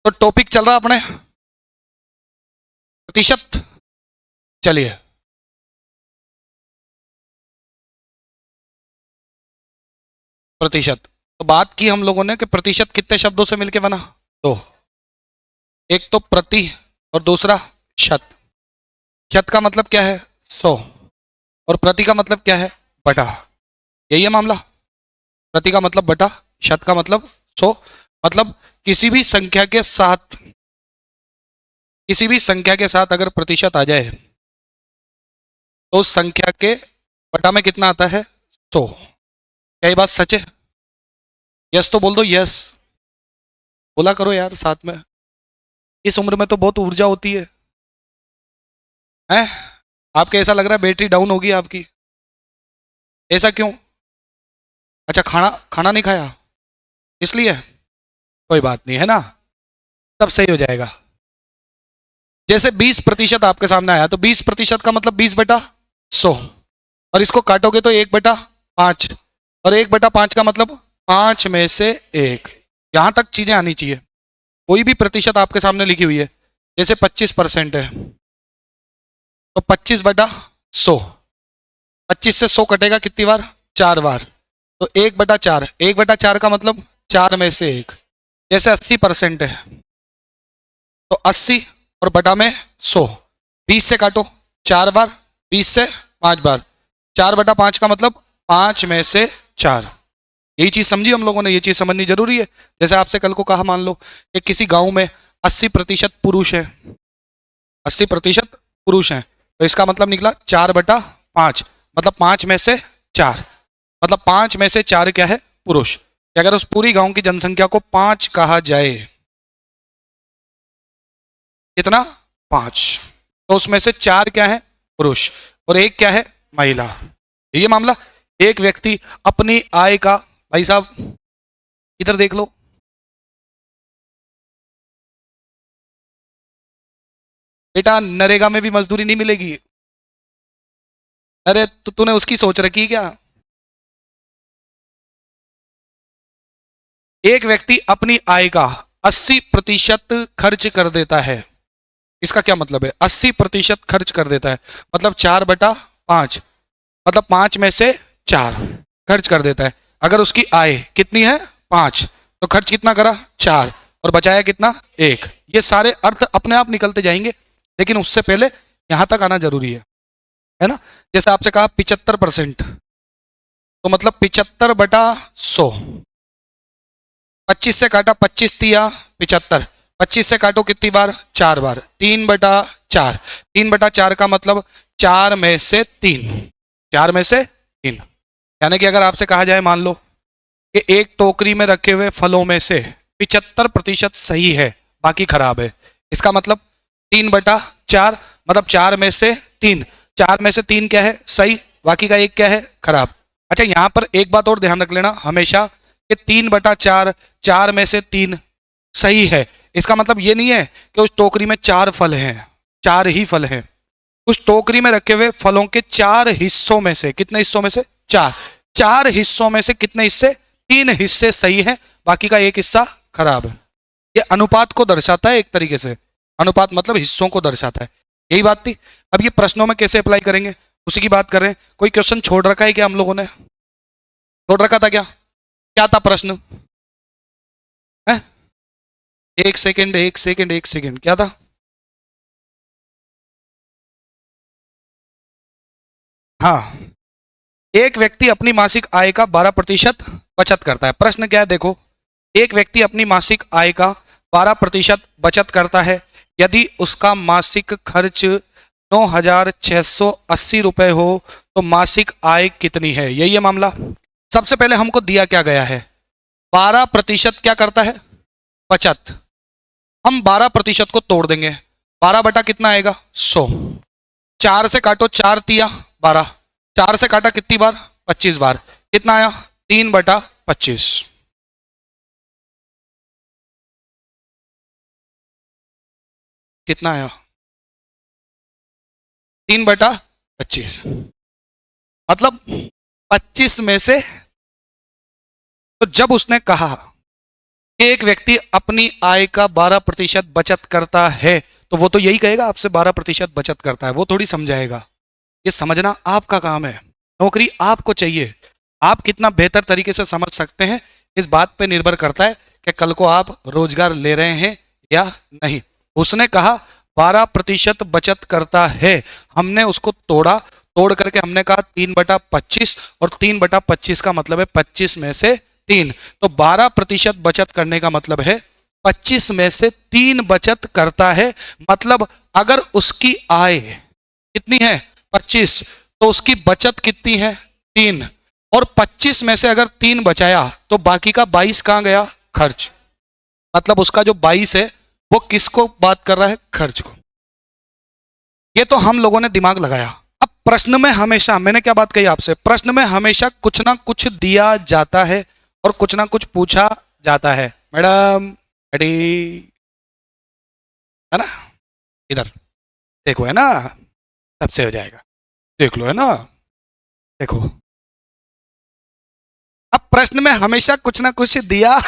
तो टॉपिक चल रहा अपने प्रतिशत। चलिए, प्रतिशत। तो बात की हम लोगों ने कि प्रतिशत कितने शब्दों से मिलके बना? दो। एक तो प्रति और दूसरा शत। शत का मतलब क्या है? 100। और प्रति का मतलब क्या है? बटा। यही है मामला। प्रति का मतलब बटा, शत का मतलब 100। मतलब किसी भी संख्या के साथ, किसी भी संख्या के साथ अगर प्रतिशत आ जाए तो उस संख्या के बटा में कितना आता है? 100। क्या ये बात सच है? यस तो बोल दो, यस बोला करो यार साथ में। इस उम्र में तो बहुत ऊर्जा होती है? आपके ऐसा लग रहा है बैटरी डाउन होगी आपकी। ऐसा क्यों? अच्छा, खाना खाना नहीं खाया इसलिए? कोई बात नहीं है ना, तब सही हो जाएगा। जैसे 20% आपके सामने आया तो 20% का मतलब 20/100। और इसको काटोगे तो 1/5। और 1/5 का मतलब 5 में से 1। यहां तक चीजें आनी चाहिए। कोई भी प्रतिशत आपके सामने लिखी हुई है, जैसे 25% है तो 25/100। 25 से 100 कटेगा कितनी बार? 4 बार। तो 1/4। 1/4 का मतलब 4 में से 1। जैसे 80% है तो 80 और बटा में 100। 20 से काटो 4 बार, 20 से 5 बार। 4/5 का मतलब 5 में से 4। यही चीज समझी हम लोगों ने, ये चीज समझनी जरूरी है। जैसे आपसे कल को कहा, मान लो कि किसी गांव में 80% पुरुष है, 80% पुरुष हैं, तो इसका मतलब निकला 4/5। मतलब 5 में से 4। मतलब 5 में से 4 क्या है? पुरुष। कि अगर उस पूरी गांव की जनसंख्या को 5 कहा जाए, कितना? 5। तो उसमें से 4 क्या है? पुरुष। और 1 क्या है? महिला। ये मामला। एक व्यक्ति अपनी आय का, भाई साहब इधर देख लो, बेटा नरेगा में भी मजदूरी नहीं मिलेगी। अरे तो तूने उसकी सोच रखी क्या? एक व्यक्ति अपनी आय का 80% खर्च कर देता है। इसका क्या मतलब है? 80% खर्च कर देता है मतलब 4/5। मतलब 5 में से 4 खर्च कर देता है। अगर उसकी आय कितनी है? 5। तो खर्च कितना करा? 4। और बचाया कितना? 1। ये सारे अर्थ अपने आप निकलते जाएंगे, लेकिन उससे पहले यहां तक आना जरूरी है ना? जैसे आपसे कहा 75%, तो मतलब 75/100। 25 से काटा, 25 तिया 75। 25 से काटो कितनी बार? 4 बार। 3/4। 3/4 का मतलब 4 में से 3। 4 में से 3। यानी कि अगर आपसे कहा जाए, मान लो कि एक टोकरी में रखे हुए फलों में से 75% सही है, बाकी खराब है। इसका मतलब 3/4 मतलब 4 में से 3। 4 में से 3 क्या है? सही। बाकी का 1 क्या है? खराब। अच्छा, यहां पर एक बात और ध्यान रख लेना हमेशा कि 3/4, 4 में से 3 सही है। इसका मतलब ये नहीं है कि उस टोकरी में 4 फल हैं, 4 ही फल हैं। उस टोकरी में रखे हुए फलों के 4 हिस्सों में से, कितने हिस्सों में से? 4। 4 हिस्सों में से कितने हिस्से? 3 हिस्से सही हैं, बाकी का 1 हिस्सा खराब है। ये अनुपात को दर्शाता है एक तरीके से। अनुपात मतलब हिस्सों को दर्शाता है। यही बात थी। अब ये प्रश्नों में कैसे अप्लाई करेंगे, उसी की बात कर रहे हैं। कोई क्वेश्चन छोड़ रखा है क्या हम लोगों ने? छोड़ रखा था क्या? क्या था प्रश्न? है? एक सेकेंड, एक सेकेंड, एक सेकेंड, क्या था? हाँ, एक व्यक्ति अपनी मासिक आय का 12% बचत करता है। प्रश्न क्या है देखो, एक व्यक्ति अपनी मासिक आय का 12% बचत करता है। यदि उसका मासिक खर्च 9,680 रुपए हो तो मासिक आय कितनी है? यही है मामला। सबसे पहले हमको दिया क्या गया है? 12% क्या करता है? बचत। हम 12% को तोड़ देंगे। 12 बटा कितना आएगा? 100। 4 से काटो, 4 तिया 12। 4 से काटा कितनी बार? 25 बार। कितना आया? 3/25। कितना आया? 3/25। मतलब 25 में से, तो जब उसने कहा कि एक व्यक्ति अपनी आय का 12% बचत करता है, तो वो तो यही कहेगा आपसे 12% बचत करता है, वो थोड़ी समझाएगा। ये समझना आपका काम है। नौकरी आपको चाहिए, आप कितना बेहतर तरीके से समझ सकते हैं इस बात पे निर्भर करता है कि कल को आप रोजगार ले रहे हैं या नहीं। उसने कहा 12% बचत करता है, हमने उसको तोड़ा, तोड़ करके हमने कहा 3/25, और 3/25 का मतलब है 25 में से 3, तो 12% बचत करने का मतलब है 25 में से 3 बचत करता है। मतलब अगर उसकी आय कितनी है 25, तो उसकी बचत कितनी है 3, और 25 में से अगर 3 बचाया तो बाकी का 22 कहां गया, खर्च। मतलब उसका जो 22 है वो किसको बात कर रहा है, खर्च को। ये तो हम लोगों ने दिमाग लगाया। अब प्रश्न में हमेशा, मैंने क्या बात कही आपसे, प्रश्न में हमेशा कुछ ना कुछ दिया जाता है और कुछ ना कुछ पूछा जाता है। मैडम रेडी है ना, इधर देखो, है ना, तब से हो जाएगा, देख लो, है ना, देखो। अब प्रश्न में हमेशा कुछ ना कुछ दिया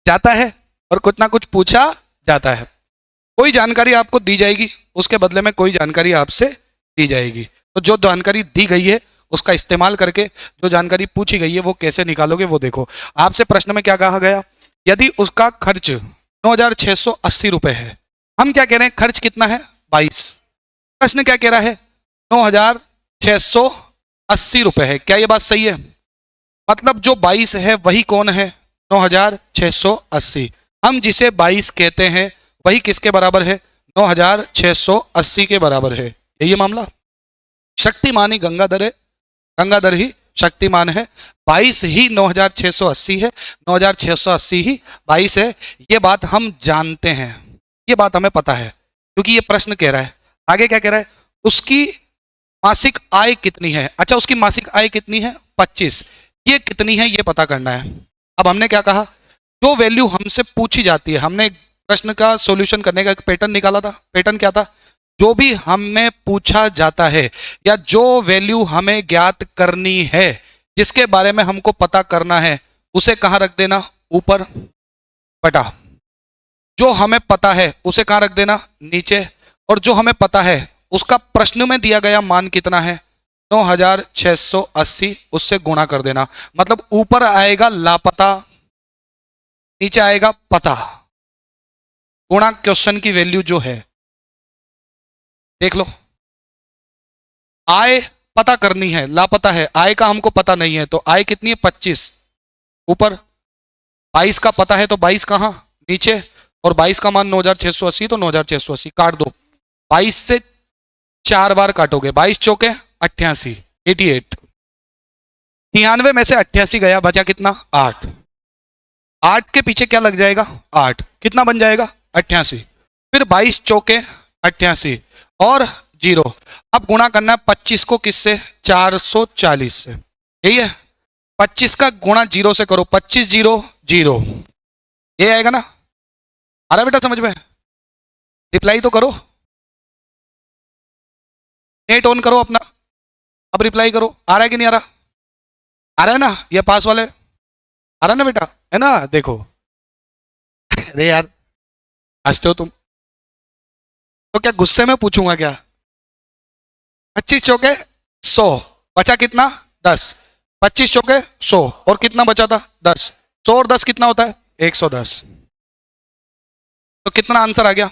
जाता है और कुछ ना कुछ पूछा जाता है। कोई जानकारी आपको दी जाएगी, उसके बदले में कोई जानकारी आपसे दी जाएगी। तो जो जानकारी दी गई है उसका इस्तेमाल करके जो जानकारी पूछी गई है वो कैसे निकालोगे वो देखो। आपसे प्रश्न में क्या कहा गया, यदि उसका खर्च 9,680 रुपए है, हम क्या कह रहे हैं, खर्च कितना है 22, प्रश्न क्या कह रहा है 9,680 रुपए है। क्या ये बात सही है? मतलब जो 22 है वही कौन है, 9,680। हम जिसे 22 कहते हैं वही किसके बराबर है, 9,680 के बराबर है। यही मामला, शक्तिमान ही गंगाधर है, गंगाधर ही शक्तिमान है, 22 ही 9,680 है, 9,680 ही 22 है। ये बात हम जानते हैं, ये बात हमें पता है, क्योंकि ये प्रश्न कह रहा है। आगे क्या कह रहा है, उसकी मासिक आय कितनी है। अच्छा, उसकी मासिक आय कितनी है 25, ये कितनी है ये पता करना है। अब हमने क्या कहा, जो वैल्यू हमसे पूछी जाती है, हमने प्रश्न का सॉल्यूशन करने का एक पैटर्न निकाला था। पैटर्न क्या था, जो भी हमें पूछा जाता है या जो वैल्यू हमें ज्ञात करनी है, जिसके बारे में हमको पता करना है, उसे कहां रख देना, ऊपर, बटा। जो हमें पता है उसे कहां रख देना, नीचे। और जो हमें पता है उसका प्रश्न में दिया गया मान कितना है, 9,680, उससे गुणा कर देना। मतलब ऊपर आएगा लापता, नीचे आएगा पता, गुणा क्वेश्चन की वैल्यू जो है। देख लो, आय पता करनी है, लापता है, आय का हमको पता नहीं है, तो आय कितनी है 25 ऊपर, 22 का पता है तो 22 कहां, नीचे, और 22 का मान 9,680, तो 9,680 काट दो, 22 से 4 बार काटोगे, 22 चौके 88, 88, 93 में से 88 गया, बचा कितना 8, 8 के पीछे क्या लग जाएगा 8, कितना बन जाएगा 88, फिर 22 चौके 88 और 0। अब गुणा करना है 25 को किससे, 440 से, यही है। 25 का गुणा 0 से करो, 25 0 0, ये आएगा ना। आ रहा बेटा समझ में, रिप्लाई तो करो, नेट ऑन करो अपना, अब रिप्लाई करो। आ रहा है कि नहीं आ रहा, आ रहा है ना, ये पास वाले आ रहा है ना बेटा, है ना, देखो। अरे यार हंसते हो तुम, तो क्या गुस्से में पूछूंगा क्या। 25 चौके 100, बचा कितना 10, 25 चौके 100, और कितना बचा था 10, 100 और 10 कितना होता है 110। तो कितना आंसर आ गया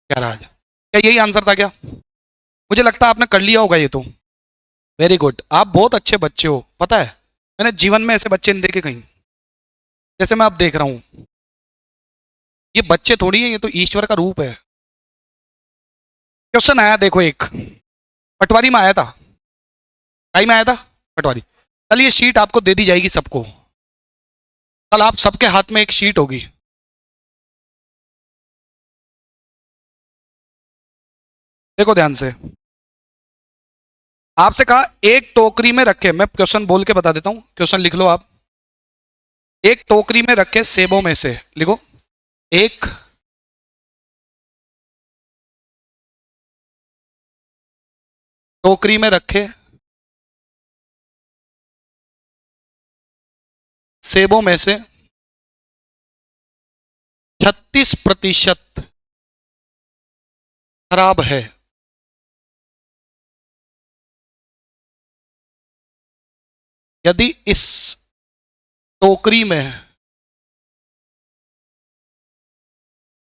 11। क्या यही आंसर था क्या, मुझे लगता है आपने कर लिया होगा ये तो। वेरी गुड, आप बहुत अच्छे बच्चे हो, पता है मैंने जीवन में ऐसे बच्चे नहीं देखे कहीं, जैसे मैं अब देख रहा हूं। ये बच्चे थोड़ी है, ये तो ईश्वर का रूप है। क्वेश्चन आया देखो, एक पटवारी में आया था, टाइम आया था पटवारी। कल ये शीट आपको दे दी जाएगी सबको, कल आप सबके हाथ में एक शीट होगी। देखो ध्यान से, आपसे कहा एक टोकरी में रखे, मैं क्वेश्चन बोल के बता देता हूं, क्वेश्चन लिख लो आप। एक टोकरी में रखे सेबों में से, लिखो, एक टोकरी में रखे सेबों में से 36% खराब है, यदि इस टोकरी में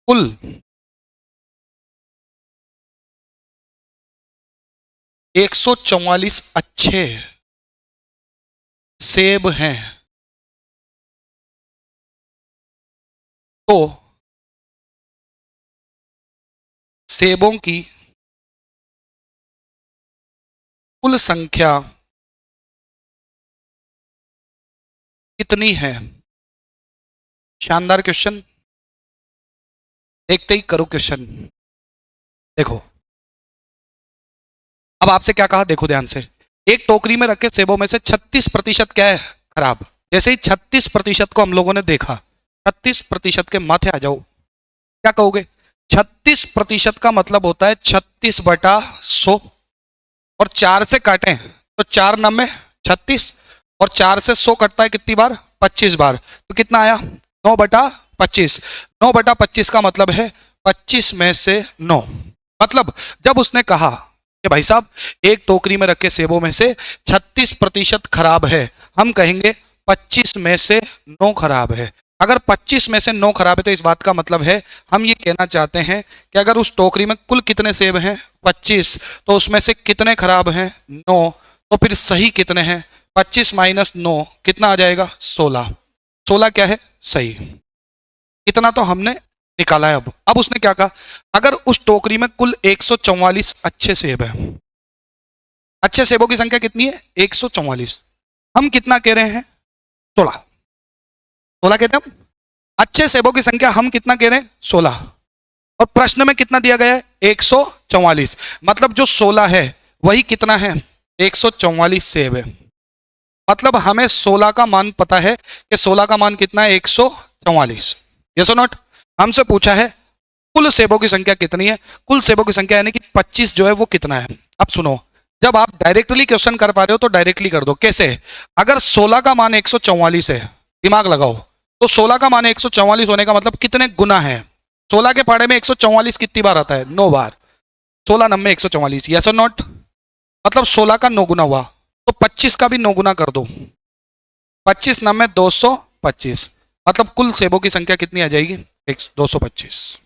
कुल 144 अच्छे सेब हैं, तो सेबों की कुल संख्या कितनी है? शानदार क्वेश्चन। देखते ही करो क्वेश्चन। देखो, अब आपसे क्या कहा, देखो ध्यान से। एक टोकरी में रखे सेबों में से 36% क्या है? खराब। जैसे ही 36% को हम लोगों ने देखा, 36% के माथे आ जाओ, क्या कहोगे? 36% का मतलब होता है 36/100, और 4 से काटें तो 4 9 36, और 4 से 100 कटता है कितनी बार? 25 बार। तो कितना आया? 9/25। 9/25 का मतलब है 25 में से 9। मतलब जब उसने कहा कि भाई साहब एक टोकरी में रखे सेबों में से 36% खराब है, हम कहेंगे 25 में से 9 खराब है। अगर 25 में से 9 खराब है तो इस बात का मतलब है हम ये कहना चाहते हैं कि अगर उस टोकरी में कुल कितने सेब हैं? 25, तो उसमें से कितने खराब हैं? 9। तो फिर सही कितने हैं? 25 - 9 कितना आ जाएगा? 16। 16 क्या है? सही। इतना तो हमने निकाला है। अब उसने क्या कहा? अगर उस टोकरी में कुल 144 अच्छे सेब हैं, अच्छे सेबों की संख्या कितनी है? 144। हम कितना कह रहे हैं? 16। 16 कहते हैं हम। अच्छे सेबों की संख्या हम कितना कह रहे हैं? 16। और प्रश्न में कितना दिया गया है? 144। मतलब जो 16 है वही कितना है? 144 सेब है। मतलब हमें 16 का मान पता है कि 16 का मान कितना है? 144। यस और नॉट? हमसे पूछा है कुल सेबों की संख्या कितनी है। कुल सेबों की संख्या यानी कि 25 जो है वो कितना है। अब सुनो, जब आप डायरेक्टली क्वेश्चन कर पा रहे हो तो डायरेक्टली कर दो। कैसे? अगर 16 का मान 144 है, दिमाग लगाओ, तो 16 का मान 144 होने का मतलब कितने गुना है? 16 के पहाड़े में 144 कितनी बार आता है? 9 बार। 16 9 144। यस और नॉट? मतलब 16 का 9 गुना हुआ, तो 25 का भी 9 गुना कर दो। 25 9 225। मतलब कुल सेबों की संख्या कितनी आ जाएगी? 225।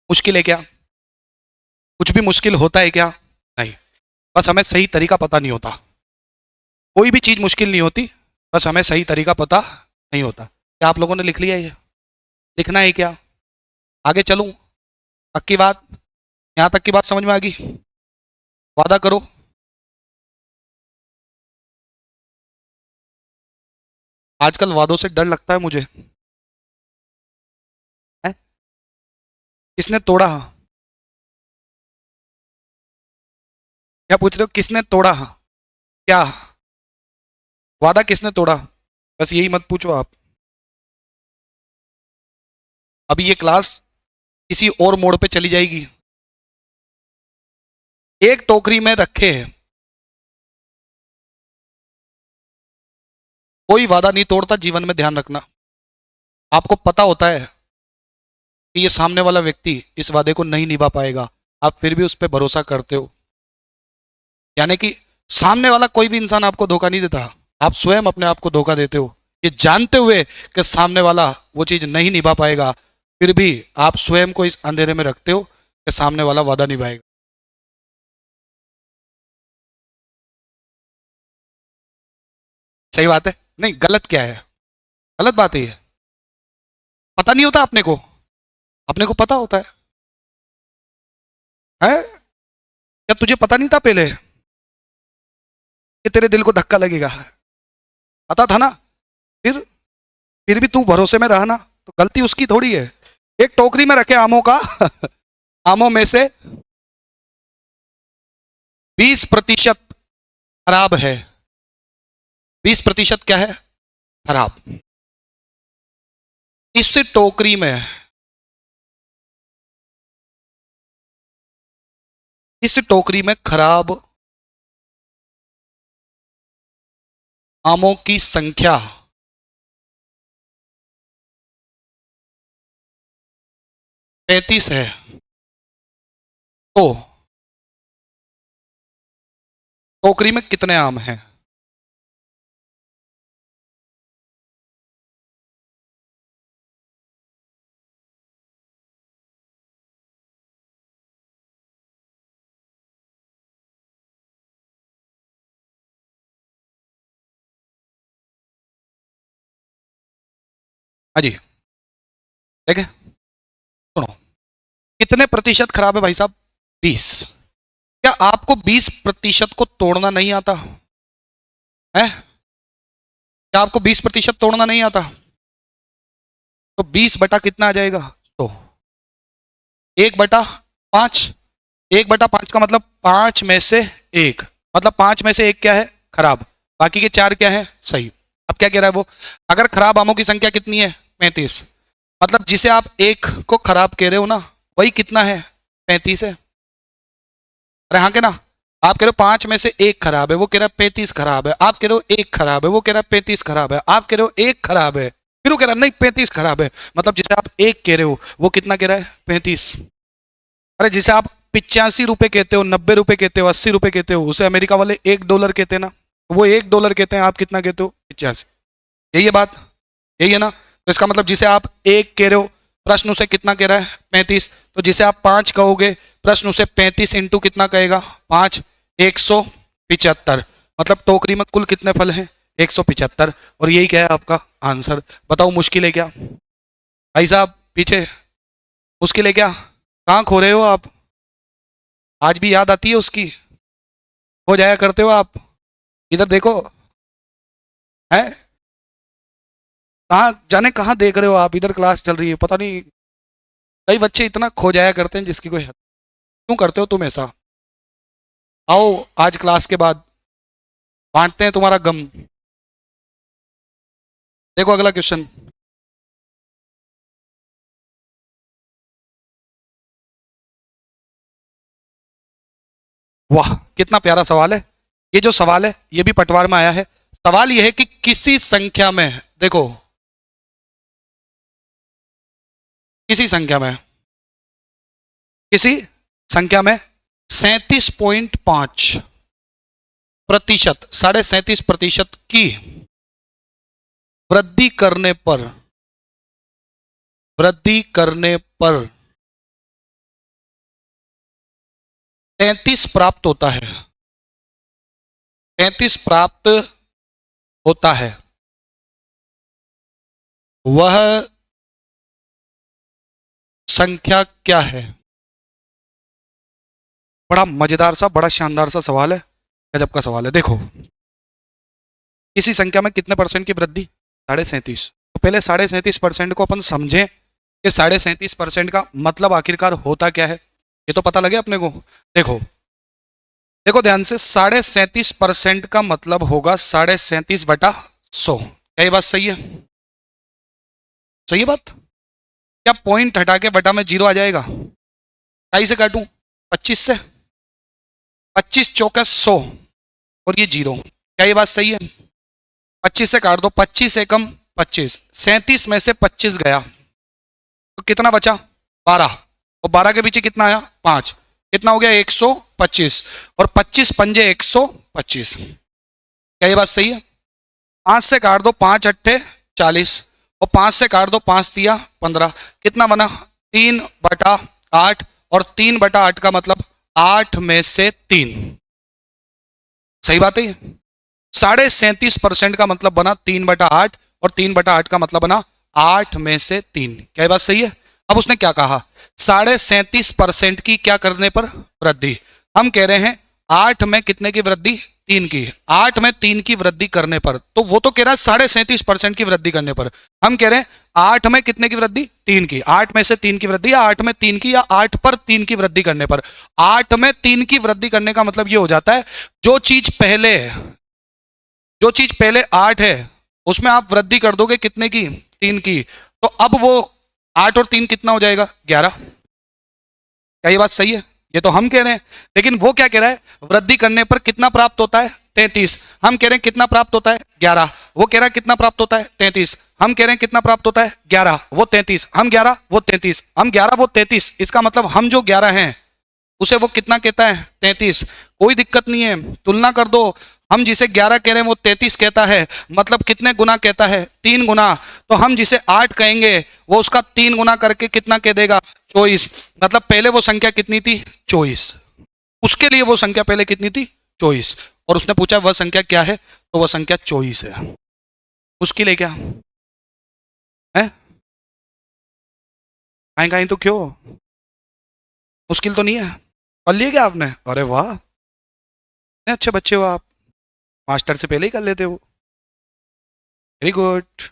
मुश्किल है क्या? कुछ भी मुश्किल होता है क्या? नहीं। बस हमें सही तरीका पता नहीं होता। कोई भी चीज मुश्किल नहीं होती, बस हमें सही तरीका पता नहीं होता। क्या आप लोगों ने लिख लिया? ये लिखना है क्या? आगे चलूं? पक्की बात? यहां तक की बात समझ में आ गई? वादा करो। आजकल वादों से डर लगता है मुझे। है? किसने तोड़ा? क्या पूछ रहे हो? किसने तोड़ा? क्या वादा किसने तोड़ा? बस यही मत पूछो आप। अभी ये क्लास किसी और मोड़ पे चली जाएगी। एक टोकरी में रखे कोई वादा नहीं तोड़ता जीवन में, ध्यान रखना। आपको पता होता है कि ये सामने वाला व्यक्ति इस वादे को नहीं निभा पाएगा, आप फिर भी उस पर भरोसा करते हो। यानी कि सामने वाला कोई भी इंसान आपको धोखा नहीं देता, आप स्वयं अपने आप को धोखा देते हो, ये जानते हुए कि सामने वाला वो चीज नहीं निभा पाएगा, फिर भी आप स्वयं को इस अंधेरे में रखते हो कि सामने वाला वादा निभाएगा। सही बात है? नहीं, गलत क्या है? गलत बात है ये। पता नहीं होता अपने को? अपने को पता होता है? क्या तुझे पता नहीं था पहले कि तेरे दिल को धक्का लगेगा? पता था ना? फिर फिर भी तू भरोसे में रहा ना, तो गलती उसकी थोड़ी है। एक टोकरी में रखे आमों का आमों में से 20% खराब है। 20% क्या है? खराब। इस टोकरी में, इस टोकरी में खराब आमों की संख्या 35 है, तो टोकरी में कितने आम हैं? हाँ जी, ठीक है, सुनो, कितने प्रतिशत खराब है भाई साहब? 20। क्या आपको 20% को तोड़ना नहीं आता है? क्या आपको 20% तोड़ना नहीं आता? तो 20 बटा कितना आ जाएगा? तो 1/5। 1/5 का मतलब 5 में से एक, मतलब 5 में से एक क्या है? खराब। बाकी के 4 क्या है? सही। अब क्या कह रहा है वो? अगर खराब आमों की संख्या कितनी है? 35। मतलब जिसे आप एक को खराब कह रहे हो ना, वही कितना है? 35 है। अरे हाँ के ना, आप कह रहे हो 5 में से एक खराब है, वो कह रहा है 35 खराब है। आप कह रहे हो एक खराब है, वो कह रहा है 35 खराब है। आप कह रहे हो एक खराब है, फिर वो कह रहा है नहीं 35 खराब है। मतलब जिसे आप एक कह रहे हो वो कितना कह रहा है? 35। अरे जिसे आप 85 रुपए कहते हो, 90 रुपए कहते हो, 80 रुपए कहते हो, उसे अमेरिका वाले $1 कहते हैं ना। वो $1 कहते हैं, आप कितना कहते हो? 85। यही है बात, यही है ना। तो इसका मतलब जिसे आप एक कह रहे हो, प्रश्न उसे कितना कह रहा है? 35। तो जिसे आप 5 कहोगे, प्रश्न उसे 35 इंटू कितना कहेगा? 5, 175। मतलब टोकरी में कुल कितने फल हैं? 175। और यही क्या है आपका आंसर? बताओ मुश्किल है क्या भाई साहब? पीछे मुश्किल है क्या? कहाँ खो रहे हो आप? आज भी याद आती है उसकी? हो जाया करते हो आप? इधर देखो, है कहाँ जाने, कहाँ देख रहे हो आप? इधर क्लास चल रही है, पता नहीं कई बच्चे इतना खो जाया करते हैं जिसकी कोई हद। क्यों करते हो तुम ऐसा? आओ आज क्लास के बाद बांटते हैं तुम्हारा गम। देखो अगला क्वेश्चन। वाह, कितना प्यारा सवाल है। ये जो सवाल है ये भी पटवार में आया है। सवाल ये है कि किसी संख्या में, देखो किसी संख्या में, किसी संख्या में 37.5% 37.5% की वृद्धि करने पर, वृद्धि करने पर 33 प्राप्त होता है, 33 प्राप्त होता है, वह संख्या क्या है? बड़ा मजेदार सा, बड़ा शानदार सा सवाल है, गजब का सवाल है। देखो किसी संख्या में कितने परसेंट की वृद्धि? 37.5। तो पहले 37.5% को अपन समझें कि 37.5% का मतलब आखिरकार होता क्या है, ये तो पता लगे अपने को। देखो देखो ध्यान से, 37.5% का मतलब होगा 37.5/100। क्या ये बात सही है? सही है बात? क्या पॉइंट हटा के बटा में जीरो आ जाएगा? काई से काटूं? 25 से। 25 चौका 100 और ये जीरो। क्या ये बात सही है? 25 से काट दो, 25 एकम 25, 37 में से 25 गया तो कितना बचा? 12। और 12 के पीछे कितना आया? 5। कितना हो गया? 125। और 25 पंजे 125। क्या ये बात सही है? 5 से काट दो, 5 अट्ठे 40, और 5 से काट दो, 5 दिया 15। कितना बना? 3/8। और 3/8 का मतलब 8 में से 3। सही बात है ये? 37.5% का मतलब बना 3/8, और 3/8 का मतलब बना 8 में से 3। क्या ये बात सही है? अब उसने क्या कहा? 37.5% की क्या करने पर? वृद्धि। हम कह रहे हैं 8 में कितने की वृद्धि? 3 की। 8 में 3 की वृद्धि करने पर, तो वो तो कह रहा है 37.5% की वृद्धि करने पर। हम कह रहे हैं 8 में कितने की वृद्धि? 3 की। 8 में से 3 की वृद्धि, या 8 में 3 की, या 8 पर 3 की वृद्धि करने पर। 8 में 3 की वृद्धि करने का मतलब ये हो जाता है, जो चीज पहले, जो चीज पहले 8 है उसमें आप वृद्धि कर दोगे कितने की? 3 की। तो अब वो 8 और 3 कितना हो जाएगा? 11। क्या ये बात सही है? ये तो हम कह रहे हैं, लेकिन वो क्या कह रहा है, वृद्धि करने पर कितना प्राप्त होता है, 33। हम कह रहे हैं कितना प्राप्त होता है, 11। वो कह रहा है कितना प्राप्त होता है, 33। हम कह रहे हैं कितना प्राप्त होता है, 11, वो 33, हम 11, वो 33, हम 11, वो 33। इसका मतलब हम जो 11 हैं उसे वो कितना कहता है, 33। कोई दिक्कत नहीं है, तुलना कर दो। हम जिसे 11 कह रहे हैं वो 33 कहता है, मतलब कितने गुना कहता है, 3 गुना। तो हम जिसे 8 कहेंगे वो उसका 3 गुना करके कितना कह देगा, 24। मतलब पहले वो संख्या कितनी थी, 24। उसके लिए वो संख्या पहले कितनी थी, 24। और उसने पूछा वह संख्या क्या है, तो वह संख्या 24 है। उसके लिए क्या है, कहीं कहीं तो क्यों, मुश्किल तो नहीं है। कर लिए क्या आपने, अरे वाह, इतने अच्छे बच्चे हो आप, मास्टर से पहले ही कर लेते हो, वेरी गुड।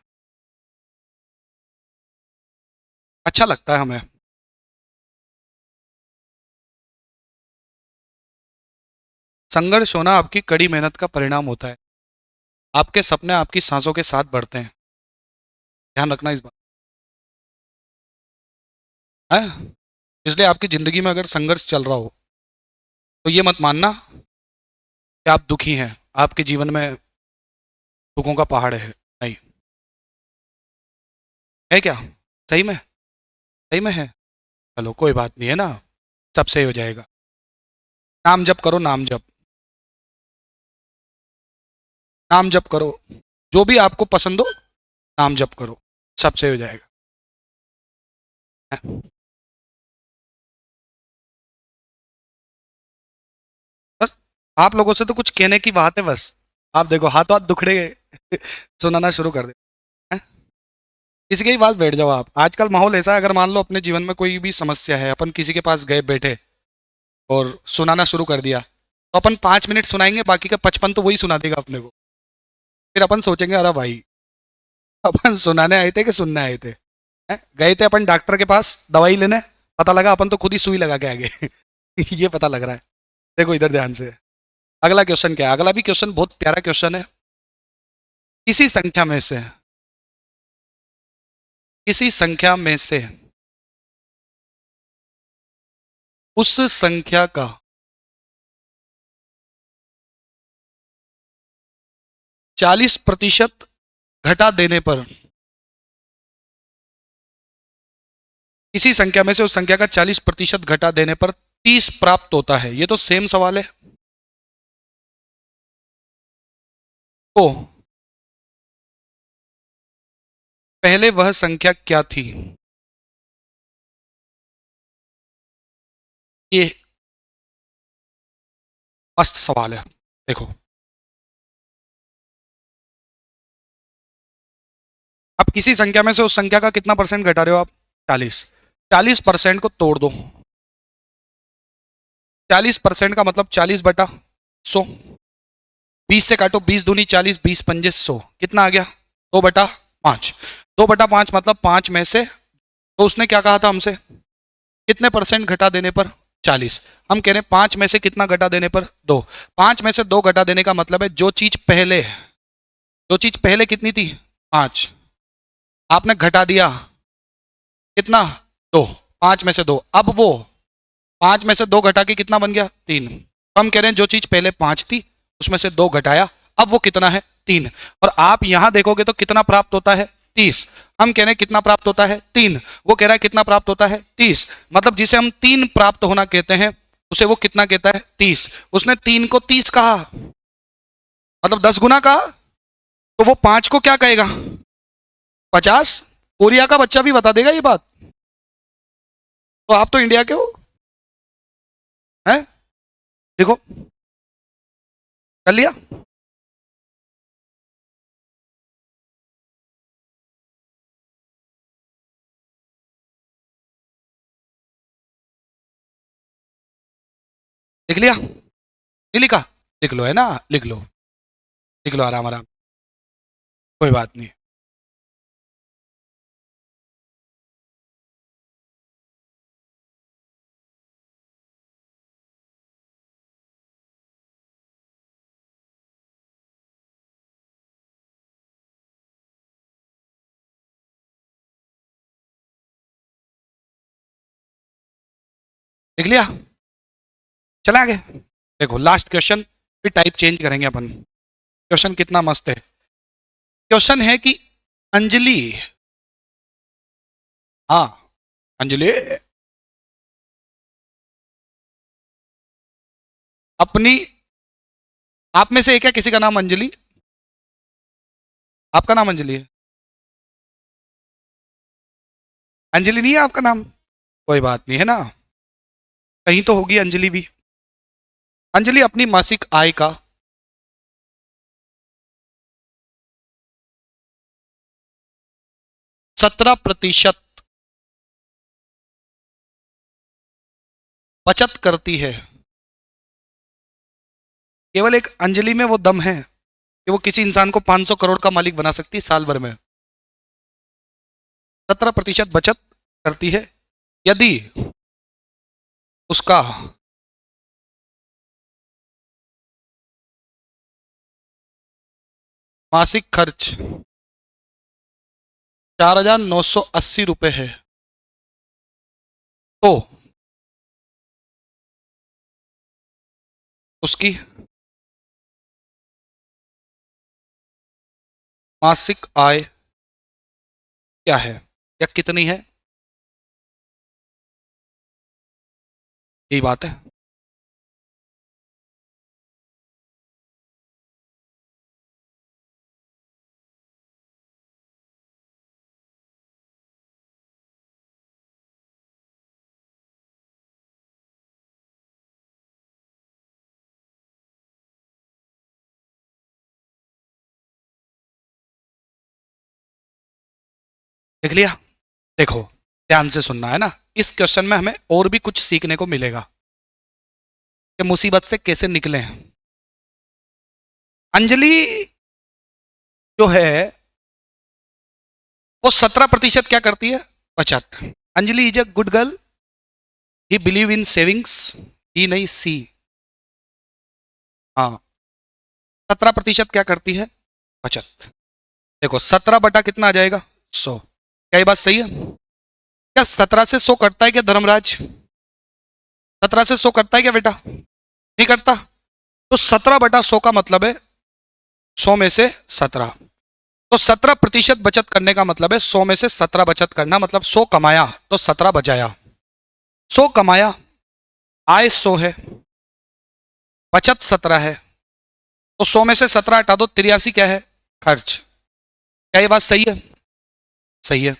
अच्छा लगता है हमें। संघर्ष होना आपकी कड़ी मेहनत का परिणाम होता है। आपके सपने आपकी सांसों के साथ बढ़ते हैं, ध्यान रखना इस बात है। इसलिए आपकी जिंदगी में अगर संघर्ष चल रहा हो तो ये मत मानना कि आप दुखी हैं, आपके जीवन में दुखों का पहाड़ है, नहीं। है क्या, सही में, सही में है। चलो कोई बात नहीं है ना, सब सही हो जाएगा। नाम जप करो, नाम जप, नाम जप करो, जो भी आपको पसंद हो नाम जप करो, सब सही हो जाएगा। बस आप लोगों से तो कुछ कहने की बात है बस, आप देखो हाथों हाथ दुखड़े सुनाना शुरू कर दे हैं? किसी की भी बात बैठ जाओ आप। आजकल माहौल ऐसा है, अगर मान लो अपने जीवन में कोई भी समस्या है, अपन किसी के पास गए बैठे और सुनाना शुरू कर दिया, तो अपन 5 मिनट सुनाएंगे, बाकी का 55 तो वही सुना देगा अपने को। फिर अपन सोचेंगे अरे भाई, अपन सुनाने आए थे कि सुनने आए थे, हैं? गए थे अपन डॉक्टर के पास दवाई लेने, पता लगा अपन तो खुद ही सुई लगा के आ गए ये पता लग रहा है। देखो इधर ध्यान से, अगला क्वेश्चन क्या है, अगला भी क्वेश्चन बहुत प्यारा क्वेश्चन है। किसी संख्या में से, किसी संख्या में से उस संख्या का 40% घटा देने पर, किसी संख्या में से उस संख्या का 40% घटा देने पर 30 प्राप्त होता है। ये तो सेम सवाल है। तो पहले वह संख्या क्या थी, ये मस्त सवाल है। देखो, अब किसी संख्या में से उस संख्या का कितना परसेंट घटा रहे हो आप, 40। 40% को तोड़ दो, 40% का मतलब 40/100। 20 से काटो, 20 दूनी 40, 20 पंजे 100, कितना आ गया, 2/5। 2/5 मतलब 5 में से, तो उसने क्या कहा था हमसे, कितने परसेंट घटा देने पर, 40। हम कह रहे हैं 5 में से कितना घटा देने पर, 2। 5 में से 2 घटा देने का मतलब है जो चीज पहले, जो चीज पहले कितनी थी, 5, आपने घटा दिया कितना, 2। 5 में से 2, अब वो 5 में से 2 घटा के कितना बन गया, 3। हम कह रहे हैं जो चीज पहले 5 थी उसमें से 2 घटाया, अब वो कितना है, 3। और आप यहां देखोगे तो कितना प्राप्त होता है, 30। हम कह रहे हैं कितना प्राप्त होता है, 3। वो कह रहा है कितना प्राप्त होता है, 30। मतलब जिसे हम 3 प्राप्त होना कहते हैं उसे वो कितना कहता है, 30। उसने 3 को 30 कहा, मतलब 10 गुना कहा, तो वो 5 को क्या कहेगा, 50। कोरिया का बच्चा भी बता देगा ये बात। तो आप तो इंडिया के हो, हैं, देखो, कर लिया। लिख लिया, नहीं लिखा, लिख लो, है ना, लिख लो, लिख लो आराम आराम, कोई बात नहीं। लिख लिया, चला आगे। देखो लास्ट क्वेश्चन, फिर टाइप चेंज करेंगे अपन। क्वेश्चन कितना मस्त है। क्वेश्चन है कि अंजलि, हाँ अंजलि अपनी, आप में से एक है किसी का नाम अंजलि? आपका नाम अंजलि है? अंजलि नहीं है आपका नाम? कोई बात नहीं है ना, कहीं तो होगी अंजलि भी। अंजलि अपनी मासिक आय का 17% बचत करती है। केवल एक अंजलि में वो दम है कि वो किसी इंसान को 500 करोड़ का मालिक बना सकती है साल भर में। 17% बचत करती है यदि उसका मासिक खर्च 4,980 रुपए है तो उसकी मासिक आय क्या है या कितनी है? यही बात है। देख लिया? देखो ध्यान से सुनना है ना, इस क्वेश्चन में हमें और भी कुछ सीखने को मिलेगा कि मुसीबत से कैसे निकले। अंजलि जो है वो 17% क्या करती है? बचत। Anjali is a good girl, he believe in savings, he नहीं सी। हाँ, 17% क्या करती है? बचत। देखो 17 बटा कितना आ जाएगा? 100। क्या ये बात सही है? क्या 17 से 100 कटता है क्या धर्मराज? 17 से 100 कटता है क्या बेटा? नहीं कटता। तो 17/100 का मतलब है 100 में से 17। तो 17% बचत करने का मतलब है 100 में से 17 बचत करना, मतलब 100 कमाया तो 17 बचाया। 100 कमाया, आय 100 है, बचत 17 है, तो 100 में से 17 हटा दो, 83 क्या है? खर्च। क्या ये बात सही है? सही है।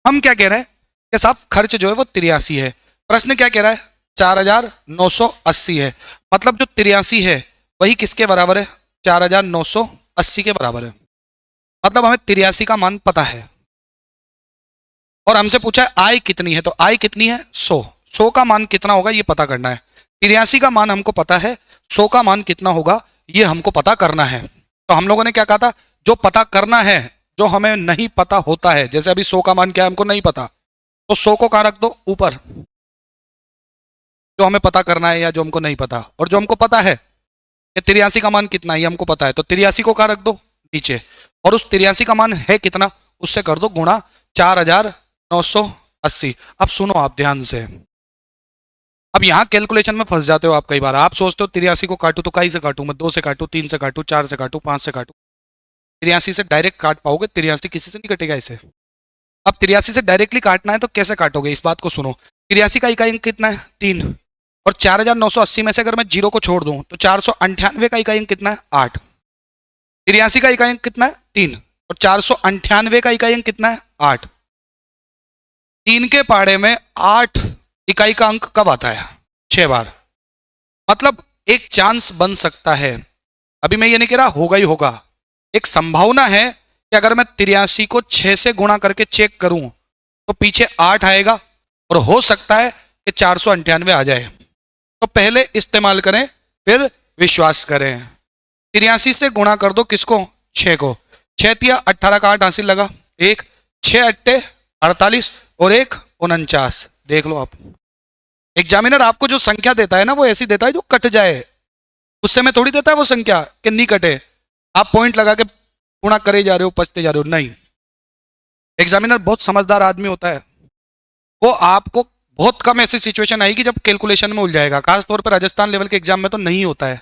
हम क्या कह रहे हैं कि साहब खर्च जो है वो 83 है। प्रश्न क्या कह रहा है? 4,980 है। मतलब जो 83 है वही किसके बराबर है? 4,980 के बराबर है। मतलब हमें 83 का मान पता है और हमसे पूछा है आय कितनी है, तो आय कितनी है? 100। 100 का मान कितना होगा ये पता करना है। 83 का मान हमको पता है, 100 का मान कितना होगा ये हमको पता करना है। तो हम लोगों ने क्या कहा था? जो पता करना है, जो हमें नहीं पता होता है, जैसे अभी 100 का मान क्या है हमको नहीं पता, तो 100 को कहाँ रख दो? ऊपर। जो हमें पता करना है या जो हमको नहीं पता, और जो हमको पता है कि 83 का मान कितना है ये हमको पता है, तो 83 को कहाँ रख दो? नीचे। और उस 83 का मान है कितना, उससे कर दो गुणा 4,980। अब सुनो आप ध्यान से, अब यहाँ कैलकुलेशन में फंस जाते हो आप कई बार। आप सोचते हो 83 को काटू तो कई से काटू मैं? 2 से काटू, 3 से काटू, 4 से काटू, 5 से काटू? 83 से डायरेक्ट काट पाओगे? 83 किसी से नहीं कटेगा इसे। अब 83 से डायरेक्टली काटना है तो कैसे काटोगे इस बात को सुनो। 83 का इकाई अंक कितना है? 3। और 4,980 में से अगर मैं जीरो को छोड़ दूं तो 498 का इकाई अंक कितना है? 8। 83 का इकाई अंक कितना है? 3। और 498 का इकाई अंक कितना है? 8। 3 के पहाड़े में 8 इकाई का अंक कब आता है? 6 बार। मतलब एक चांस बन सकता है, अभी मैं ये नहीं कह रहा होगा ही होगा, एक संभावना है कि अगर मैं 83 को 6 से गुणा करके चेक करूं तो पीछे 8 आएगा और हो सकता है कि 498 आ जाए। तो पहले इस्तेमाल करें फिर विश्वास करें। 83 से गुणा कर दो किसको? 6 को। 6 तिया 18 का 8 हासिल लगा, एक 6 अट्टे 48 और एक 49। देख लो आप, एग्जामिनर आपको जो संख्या देता है ना वो ऐसी देता है जो कट जाए, उससे में थोड़ी देता है वो संख्या कि नहीं कटे। आप पॉइंट लगा के गुणा करे जा रहे हो, पचते जा रहे हो, नहीं। एग्जामिनर बहुत समझदार आदमी होता है, वो आपको बहुत कम ऐसी सिचुएशन आएगी जब कैलकुलेशन में उलझाएगा, खासतौर पर राजस्थान लेवल के एग्जाम में तो नहीं होता है।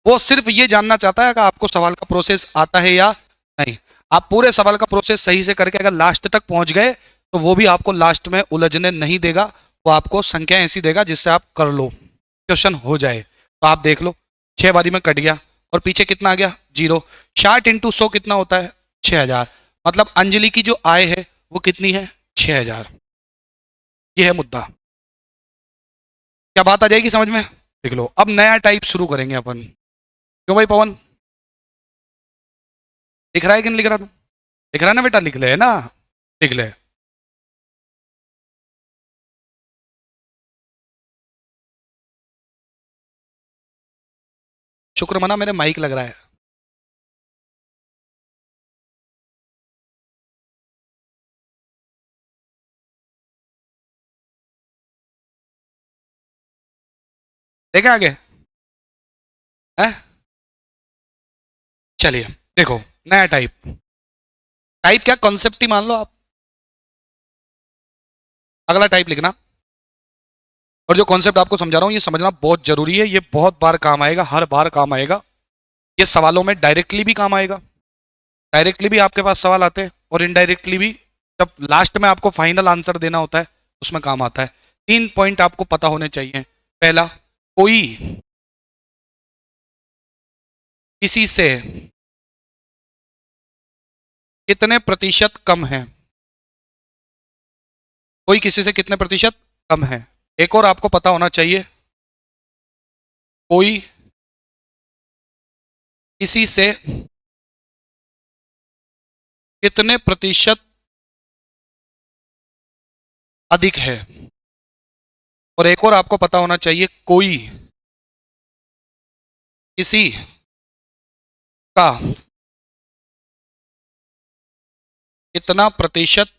वो सिर्फ ये जानना चाहता है कि आपको सवाल का प्रोसेस आता है या नहीं। आप पूरे सवाल का प्रोसेस सही से करके अगर लास्ट तक पहुंच गए तो वो भी आपको लास्ट में उलझने नहीं देगा, वो आपको संख्या ऐसी देगा जिससे आप कर लो, क्वेश्चन हो जाए। तो आप देख लो 6 बारी में कट गया और पीछे कितना आ गया 0। 60 इंटू 100 कितना होता है 6000। मतलब अंजलि की जो आय है वो कितनी है 6000। ये है मुद्दा। क्या बात आ जाएगी समझ में? देख लो अब नया टाइप शुरू करेंगे अपन। क्यों भाई पवन, लिख रहा है कि नहीं लिख रहा? तू लिख रहा है ना बेटा? लिख ले, है ना? लिख ले। शुक्र मना मेरे माइक लग रहा है। देखे आगे है? चलिए देखो नया टाइप। टाइप क्या, कॉन्सेप्ट ही मान लो आप। अगला टाइप लिखना। और जो कॉन्सेप्ट आपको समझा रहा हूं ये समझना बहुत जरूरी है, ये बहुत बार काम आएगा, हर बार काम आएगा। ये सवालों में डायरेक्टली भी काम आएगा, डायरेक्टली भी आपके पास सवाल आते हैं और इनडायरेक्टली भी जब लास्ट में आपको फाइनल आंसर देना होता है उसमें काम आता है। 3 पॉइंट आपको पता होने चाहिए। पहला, कोई किसी से कितने प्रतिशत कम है। कोई किसी से कितने प्रतिशत कम है। एक और आपको पता होना चाहिए, कोई किसी से कितने प्रतिशत अधिक है। और एक और आपको पता होना चाहिए, कोई किसी का कितना प्रतिशत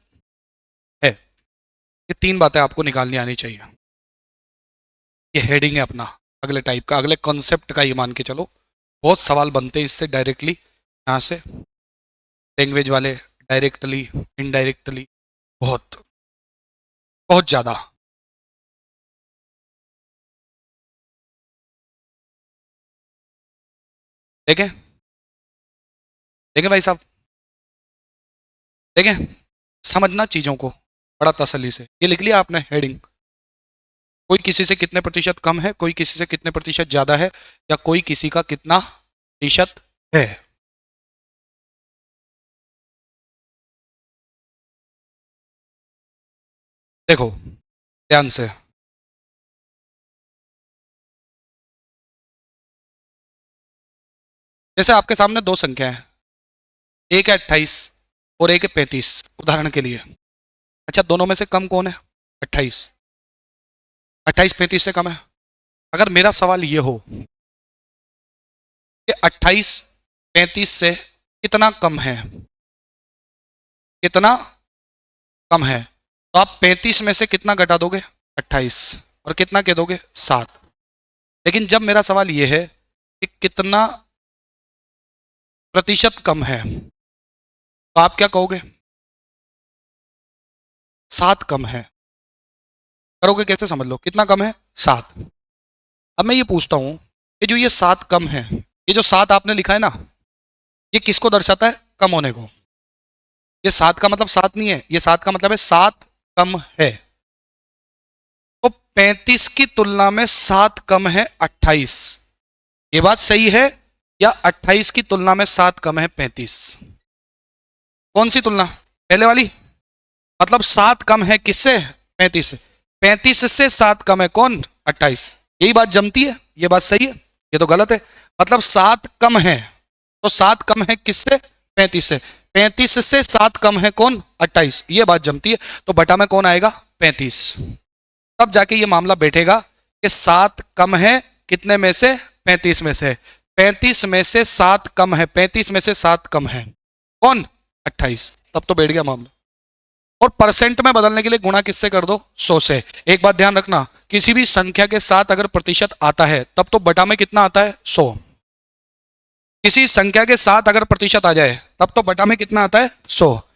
है। ये 3 बातें आपको निकालनी आनी चाहिए। ये हेडिंग है अपना अगले टाइप का, अगले कॉन्सेप्ट का। ये मान के चलो बहुत सवाल बनते हैं इससे डायरेक्टली, यहाँ से लैंग्वेज वाले, डायरेक्टली इनडायरेक्टली, बहुत बहुत ज्यादा। देखें देखें भाई साहब, देखें समझना चीजों को बड़ा तसल्ली से। ये लिख लिया आपने हेडिंग, कोई किसी से कितने प्रतिशत कम है, कोई किसी से कितने प्रतिशत ज्यादा है, या कोई किसी का कितना प्रतिशत है। देखो ध्यान से, जैसे आपके सामने 2 संख्या है, एक है 28 और एक है 35 उदाहरण के लिए। अच्छा दोनों में से कम कौन है? 28। 28 35 से कम है। अगर मेरा सवाल ये हो कि 28 35 से कितना कम है, कितना कम है, तो आप 35 में से कितना घटा दोगे 28 और कितना कह दोगे 7। लेकिन जब मेरा सवाल ये है कि कितना प्रतिशत कम है, तो आप क्या कहोगे? 7 कम है। करोगे कैसे समझ लो, कितना कम है 7। अब मैं ये पूछता हूं कि जो ये 7 कम है, ये जो 7 आपने लिखा है ना, ये किसको दर्शाता है? कम होने को। ये 7 का मतलब 7 नहीं है, ये 7 का मतलब है 7 कम है। तो 35 की तुलना में 7 कम है 28। ये बात सही है? या 28 की तुलना में 7 कम है 35? कौन सी तुलना? पहले वाली। मतलब 7 कम है किससे? 35 से। 35 से 7 कम है कौन? 28। यही बात जमती है? ये बात सही है? ये तो गलत है। मतलब 7 कम है, तो 7 कम है किससे? 35 से। 35 से 7 कम है कौन? 28। ये बात जमती है। तो बटा में कौन आएगा? 35। तब जाके ये मामला बैठेगा कि 7 कम है कितने में से? 35 में से। 35 में से 7 कम है, 35 में से 7 कम है कौन? 28। तब तो बैठ गया मामला। और परसेंट में बदलने के लिए गुणा किससे कर दो? 100 से। एक बात ध्यान रखना, किसी भी संख्या के साथ अगर प्रतिशत आता है तब तो बटा में कितना आता है? 100। किसी संख्या के साथ अगर प्रतिशत आ जाए तब तो बटा में कितना आता है? 100।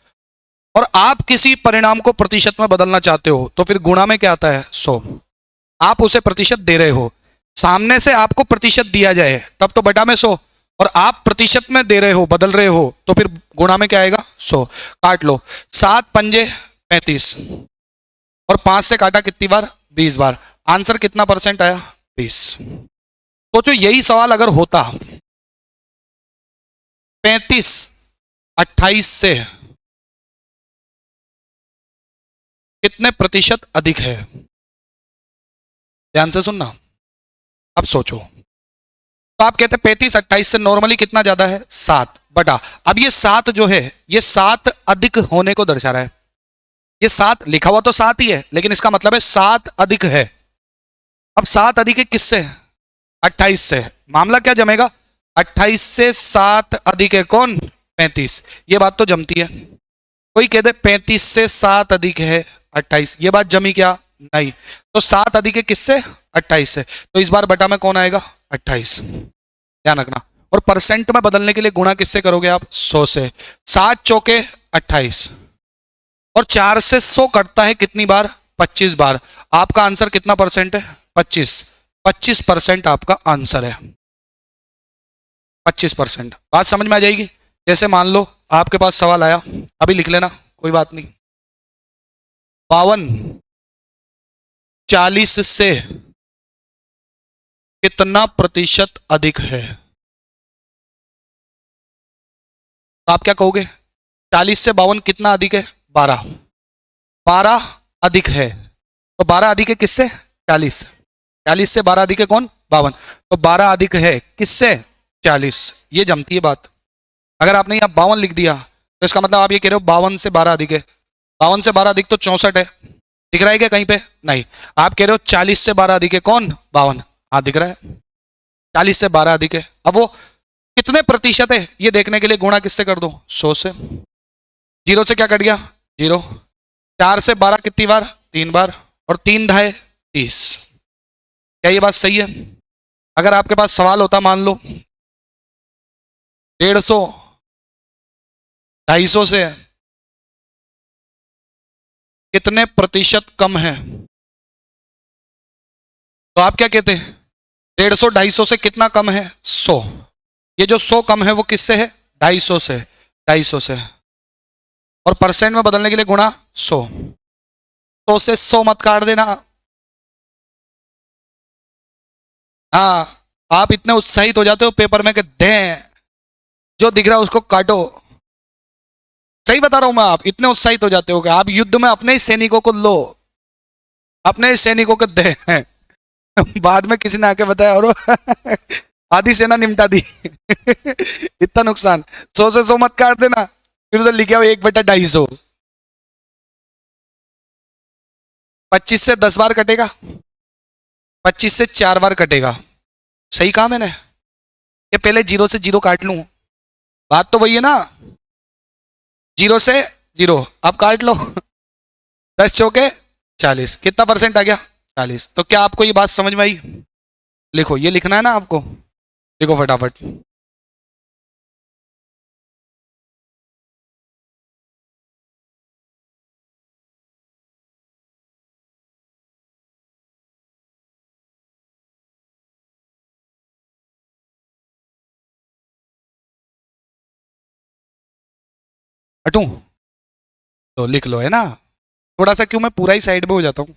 और आप किसी परिणाम को प्रतिशत में बदलना चाहते हो तो फिर गुणा में क्या आता है 100। आप उसे प्रतिशत दे रहे हो, सामने से आपको प्रतिशत दिया जाए तब तो बटा में 100, और आप प्रतिशत में दे रहे हो, बदल रहे हो, तो फिर गुणा में क्या आएगा 100। काट लो, 7 पंजे 35 और 5 से काटा कितनी बार 20 बार। आंसर कितना परसेंट आया 20। सोचो यही सवाल अगर होता 35 28 से कितने प्रतिशत अधिक है। ध्यान से सुनना, अब सोचो। तो आप कहते हैं 35 28 से नॉर्मली कितना ज्यादा है 7 बटा, अब ये 7 जो है ये 7 अधिक होने को दर्शा रहा है। ये 7 लिखा हुआ तो 7 ही है, लेकिन इसका मतलब है 7 अधिक है। अब 7 अधिक है किससे 28 से, मामला क्या जमेगा 28 से 7 अधिक है कौन 35, ये बात तो जमती है। कोई कहते 35 से 7 अधिक है 28, ये बात जमी क्या नहीं। तो 7 अधिक है किससे 28 से, तो इस बार बटा में कौन आएगा 28। ध्यान रखना, और परसेंट में बदलने के लिए गुणा किससे करोगे आप 100 से। 7 चौके 28 और 4 से 100 कटता है कितनी बार 25 बार। आपका आंसर कितना परसेंट है 25% आपका आंसर है 25%। बात समझ में आ जाएगी। जैसे मान लो आपके पास सवाल आया, अभी लिख लेना कोई बात नहीं, 52 40 से कितना प्रतिशत अधिक है। तो आप क्या कहोगे 40 से 52 कितना अधिक है 12, 12 अधिक है, तो 12 अधिक है किससे 40, 40 से 12 अधिक है कौन 52, तो 12 अधिक है किससे 40। ये जमती है बात। अगर आपने यहाँ 52 लिख दिया तो इसका मतलब आप ये कह रहे हो 52 से 12 अधिक है, 52 से 12 अधिक तो 64 है, दिख रहा है क्या कहीं पे नहीं। आप कह रहे हो 40 से 12 अधिक है कौन 52, हाँ दिख रहा है 40 से 12 अधिक है। अब वो कितने प्रतिशत है ये देखने के लिए गुणा किससे कर दो 100 से। 0 से क्या कट गया 0, 4 से 12 कितनी बार 3 बार, और 3 ढाई 30। क्या ये बात सही है। अगर आपके पास सवाल होता मान लो 150 250 से कितने प्रतिशत कम है, तो आप क्या कहते 150 250 से कितना कम है 100। ये जो 100 कम है वो किससे है 250 से, 250 से, और परसेंट में बदलने के लिए गुणा 100। तो से 100 मत काट देना। हाँ, आप इतने उत्साहित हो जाते हो पेपर में कि दें जो दिख रहा है उसको काटो। सही बता रहा हूं मैं, आप इतने उत्साहित हो जाते हो कि आप युद्ध में अपने ही सैनिकों को लो, अपने ही सैनिकों को दें। बाद में किसी ने आके बताया और आधी सेना निमटा दी। इतना नुकसान। 100 से 100 मत काट देना, फिर उधर लिखा हुआ 1/250। 25 से 10 बार कटेगा, 25 से 4 बार कटेगा। सही कहा मैंने, ये पहले 0 से 0 काट लूं, बात तो वही है ना। 0 से 0 अब काट लो। 10 चौके 40, कितना परसेंट आ गया 40। तो क्या आपको ये बात समझ में आई। लिखो, ये लिखना है ना आपको, लिखो फटाफट। हटूं तो लिख लो, है ना। थोड़ा सा क्यों मैं पूरा ही साइड में हो जाता हूं।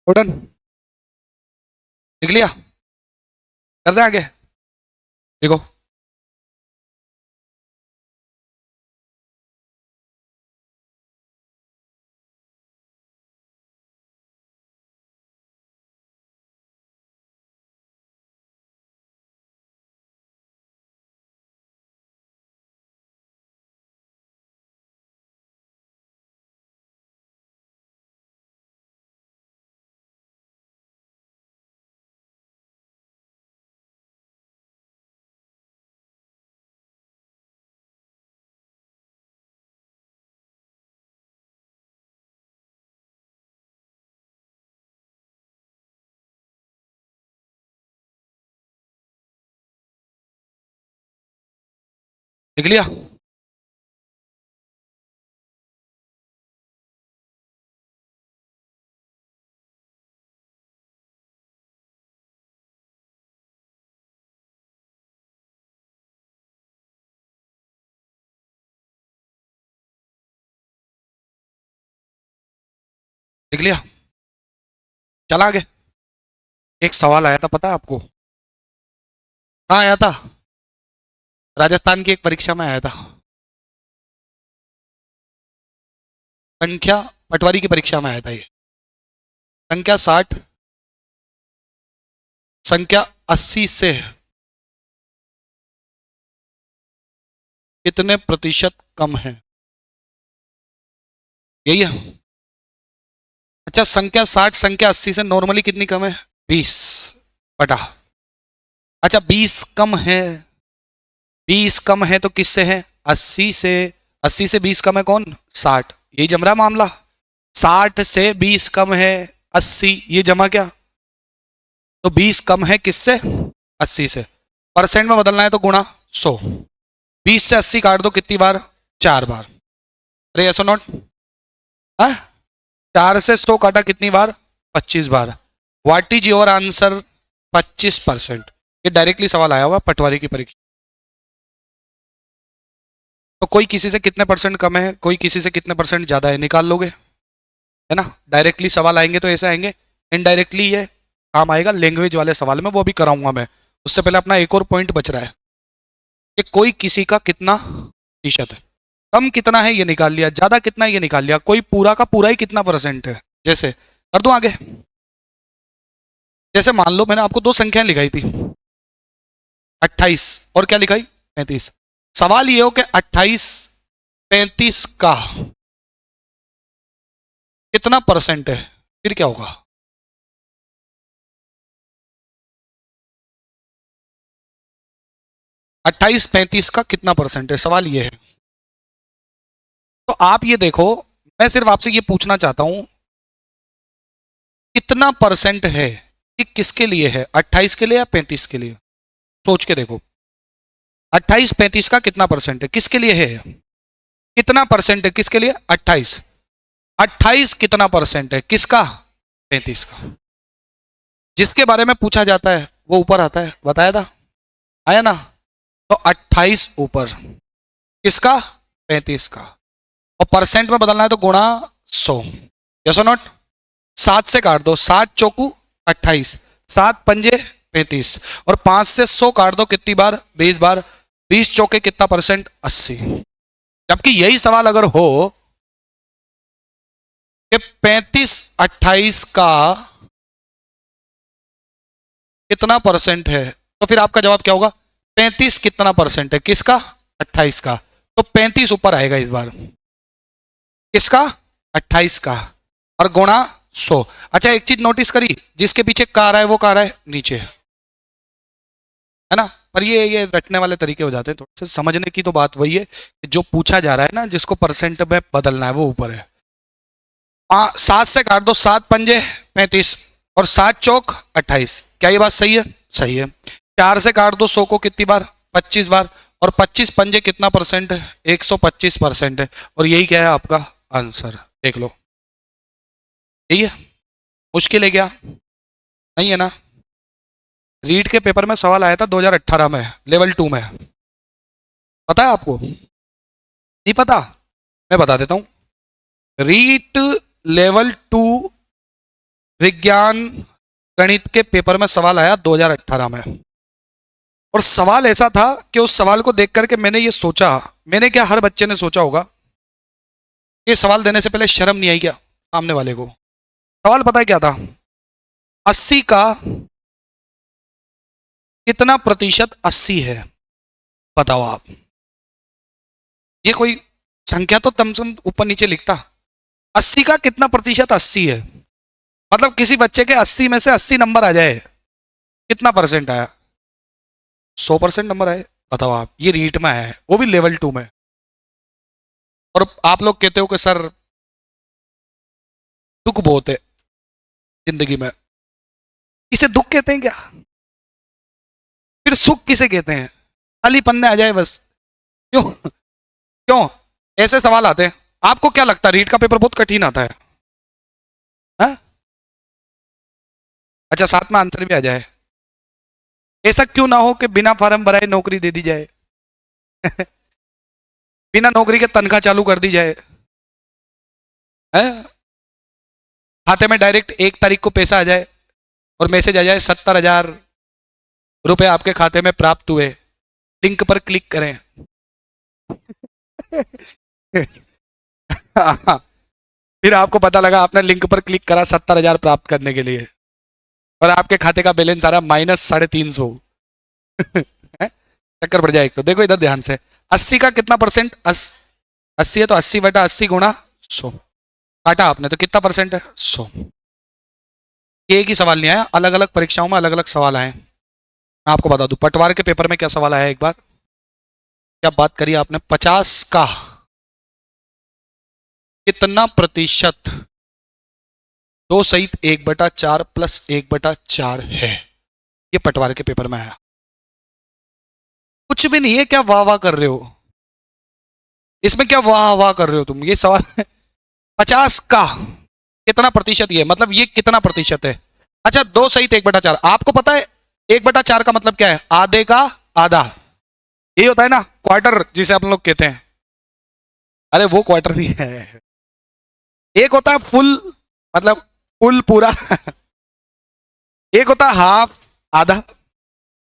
डन, लिख लिया, कर दे आगे। देखो लिख लिया? लिख लिया? चला आगे। एक सवाल आया था, पता है आपको? कहाँ आया था? राजस्थान की एक परीक्षा में आया था। संख्या, पटवारी की परीक्षा में आया था ये। संख्या 60, संख्या 80 से कितने प्रतिशत कम है? यही है। अच्छा, संख्या 60 संख्या 80 से नॉर्मली कितनी कम है? 20 बटा। अच्छा, 20 कम है। 20 कम है तो किससे है? 80 से। 80 से 20 कम है कौन? 60। यही जम रहा है मामला। 60 से 20 कम है 80, ये जमा क्या? तो 20 कम है किससे? 80 से। परसेंट में बदलना है तो गुणा 100। 20 से 80 काट दो कितनी बार? 4 बार। अरे ऐसा नोट, हाँ, 4 से 100 काटा कितनी बार? 25 बार। What is your answer? 25%। ये डायरेक्टली सवाल आया हुआ पटवारी की परीक्षा। तो कोई किसी से कितने परसेंट कम है, कोई किसी से कितने परसेंट ज्यादा है, निकाल लोगे, है ना? डायरेक्टली सवाल आएंगे तो ऐसे आएंगे, इनडायरेक्टली ये काम आएगा लैंग्वेज वाले सवाल में, वो भी कराऊंगा मैं। उससे पहले अपना एक और पॉइंट बच रहा है कि कोई किसी का कितना प्रतिशत है। कम कितना है ये निकाल लिया, ज्यादा कितना है ये निकाल लिया, कोई पूरा का पूरा ही कितना परसेंट है। जैसे कर दूं आगे, जैसे मान लो मैंने आपको दो संख्याएं लिखाई थी, 28 और क्या लिखाई? 35। सवाल ये हो कि 28 35 का कितना परसेंट है, फिर क्या होगा? अट्ठाईस 35 का कितना परसेंट है, सवाल ये है। तो आप ये देखो, मैं सिर्फ आपसे ये पूछना चाहता हूं, कितना परसेंट है, कि किसके लिए है, 28 के लिए या 35 के लिए? सोच के देखो, 28 35 का कितना परसेंट है, किसके लिए है? कितना परसेंट है किसके लिए? 28। 28 कितना परसेंट है किसका? 35 का। जिसके बारे में पूछा जाता है वो ऊपर आता है, बताया था, आया ना? तो 28 ऊपर, किसका? 35 का। और परसेंट में बदलना है तो गुणा 100। यस और नॉट? 7 से काट दो, 7 चौकू 28, 7 पंजे 35, और 5 से 100 काट दो कितनी बार? 20 बार। 20 चौके कितना परसेंट? 80। जबकि यही सवाल अगर हो कि 35 28 का कितना परसेंट है, तो फिर आपका जवाब क्या होगा? 35 कितना परसेंट है किसका? 28 का। तो 35 ऊपर आएगा इस बार, किसका? 28 का, और गुणा 100। अच्छा, एक चीज नोटिस करी, जिसके पीछे का आ रहा है वो का आ रहा है नीचे, है ना? पर ये रटने वाले तरीके हो जाते हैं, थोड़े से समझने की तो बात वही है कि जो पूछा जा रहा है ना, जिसको परसेंट में बदलना है वो ऊपर है। 7 से काट दो, 7 पंजे 35, और 7 चौक 28। क्या ये बात सही है? सही है। 4 से काट दो 100 को कितनी बार? 25 बार। और 25 पंजे कितना परसेंट है? 125% है। और यही क्या है आपका आंसर, देख लो। यही है। मुश्किल है क्या? नहीं है ना? रीट के पेपर में सवाल आया था 2018 में, लेवल 2 में। पता है आपको? नहीं पता? मैं बता देता हूं। रीट लेवल 2 विज्ञान गणित के पेपर में सवाल आया 2018 में। और सवाल ऐसा था कि उस सवाल को देख करके मैंने ये सोचा, मैंने क्या, हर बच्चे ने सोचा होगा, ये सवाल देने से पहले शर्म नहीं आई क्या सामने वाले को? सवाल पता है क्या था? 80 का कितना प्रतिशत 80 है, बताओ आप। ये कोई संख्या तो कम से कम ऊपर नीचे लिखता। 80 का कितना प्रतिशत 80 है, मतलब किसी बच्चे के 80 में से 80 नंबर आ जाए, कितना परसेंट आया? 100% नंबर आए। बताओ आप, ये रीट में आया है, वो भी लेवल 2 में। और आप लोग कहते हो कि सर दुख बहुत है जिंदगी में, इसे दुख कहते हैं क्या? फिर सुख किसे कहते हैं? खाली पन्ने आ जाए बस, क्यों? क्यों ऐसे सवाल आते हैं? आपको क्या लगता है रीट का पेपर बहुत कठिन आता है? हाँ? अच्छा साथ में आंसर भी आ जाए। ऐसा क्यों ना हो कि बिना फॉर्म भराए नौकरी दे दी जाए? बिना नौकरी के तनख्वाह चालू कर दी जाए है? खाते में डायरेक्ट 1 तारीख को पैसा आ जाए और मैसेज आ जाए 70,000 रुपए आपके खाते में प्राप्त हुए, लिंक पर क्लिक करें। फिर आपको पता लगा आपने लिंक पर क्लिक करा 70,000 प्राप्त करने के लिए और आपके खाते का बैलेंस आ रहा -350। चक्कर पड़ जाए। एक तो देखो इधर ध्यान से, 80 का कितना परसेंट? 80 है तो 80/80 गुणा 100, काटा आपने तो कितना परसेंट है? 100। एक ही सवाल नहीं आया, अलग अलग परीक्षाओं में अलग अलग सवाल आए। मैं आपको बता दूं पटवार के पेपर में क्या सवाल आया एक बार, क्या बात करी आपने, 50 का कितना प्रतिशत 2 सहित 1/4 प्लस 1/4 है? ये पटवार के पेपर में आया। कुछ भी नहीं है, क्या वाह वाह कर रहे हो इसमें? क्या वाह वाह कर रहे हो तुम? ये सवाल 50 का कितना प्रतिशत, ये मतलब ये कितना प्रतिशत है? अच्छा 2 सहित 1/4, आपको पता है 1/4 का मतलब क्या है? आधे का आधा, ये होता है ना क्वार्टर जिसे आप लोग कहते हैं। अरे वो क्वार्टर नहीं है, एक होता है फुल, मतलब फुल पूरा। एक होता है हाफ, आधा।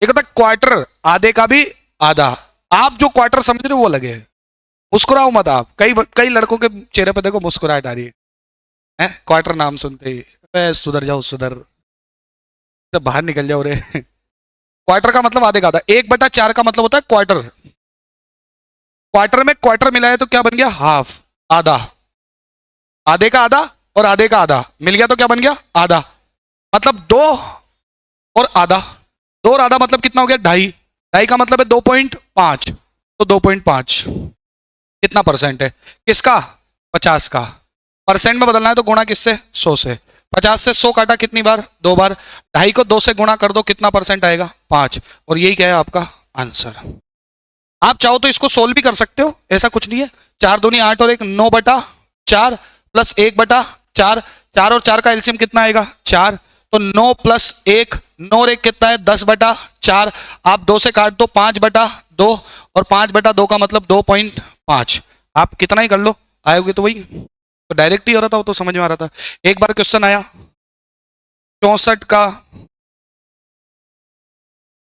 एक होता है क्वार्टर, आधे का भी आधा। आप जो क्वार्टर समझ रहे हो वो लगे। मुस्कुराओ मत आप, कई कई लड़कों के चेहरे पे देखो मुस्कुराहट आ रही है, क्वार्टर नाम सुनते ही सुधर जाओ सुधर, तो बाहर निकल जाओ रे। क्वार्टर का मतलब आधे का आधा, 1/4 का मतलब होता है क्वार्टर। क्वार्टर में क्वार्टर मिला है तो क्या बन गया? हाफ, आधा। आधे का आधा और आधे का आधा मिल गया तो क्या बन गया? आधा। मतलब 2 और आधा, 2 और आधा मतलब कितना हो गया? 2.5। 2.5 का मतलब है 2.5, तो 2.5 कितना परसेंट है? किसका? 50 का। परसेंट में बदलना है तो गुणा किससे? 100 से। 50 से 100 काटा कितनी बार? 2 बार। 2.5 को 2 से गुणा कर दो, कितना परसेंट आएगा? 5। और यही क्या है आपका आंसर। आप चाहो तो इसको सोल्व भी कर सकते हो, ऐसा कुछ नहीं है। 4 दूनी 8 और 1 9/4 प्लस 1/4, 4 और 4 का एलसीएम कितना आएगा? 4। तो 9 प्लस 1, 9 और 1 कितना है? 10/4। आप 2 से काट दो, 5/2, और 5/2 का मतलब 2.5। आप कितना ही कर लो, आएगी तो वही, तो डायरेक्ट ही हो रहा था वो, तो समझ में आ रहा था। एक बार क्वेश्चन आया 64 का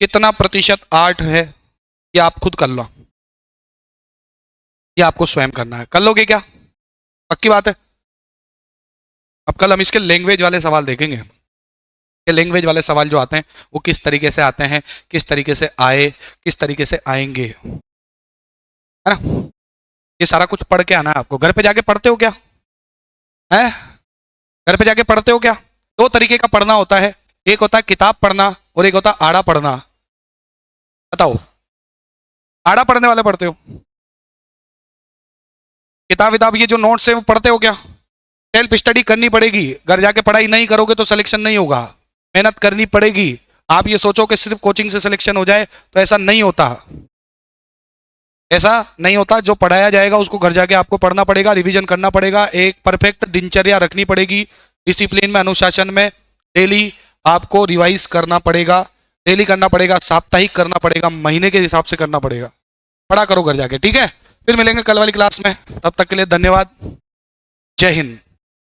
कितना प्रतिशत 8 है? ये आप खुद कर लो, ये आपको स्वयं करना है। कर लोगे क्या? पक्की बात है। अब कल हम इसके लैंग्वेज वाले सवाल देखेंगे, कि लैंग्वेज वाले सवाल जो आते हैं वो किस तरीके से आते हैं, किस तरीके से आए, किस तरीके से आएंगे, है ना। ये सारा कुछ पढ़ के आना है आपको। घर पे जाके पढ़ते हो क्या? है घर पे जाके पढ़ते हो क्या? 2 तरीके का पढ़ना होता है, एक होता है किताब पढ़ना और एक होता है आड़ा पढ़ना। बताओ, आड़ा पढ़ने वाले पढ़ते हो? किताब विताब ये जो नोट्स है वो पढ़ते हो क्या? सेल्फ स्टडी करनी पड़ेगी, घर जाके पढ़ाई नहीं करोगे तो सिलेक्शन नहीं होगा, मेहनत करनी पड़ेगी। आप ये सोचो कि सिर्फ कोचिंग से सिलेक्शन हो जाए, तो ऐसा नहीं होता, ऐसा नहीं होता। जो पढ़ाया जाएगा उसको घर जाके आपको पढ़ना पड़ेगा, रिवीजन करना पड़ेगा, एक परफेक्ट दिनचर्या रखनी पड़ेगी, डिसिप्लिन में, अनुशासन में डेली आपको रिवाइज करना पड़ेगा, डेली करना पड़ेगा, साप्ताहिक करना पड़ेगा, महीने के हिसाब से करना पड़ेगा। पढ़ा करो घर जाके, ठीक है। फिर मिलेंगे कल वाली क्लास में, तब तक के लिए धन्यवाद। जय हिंद।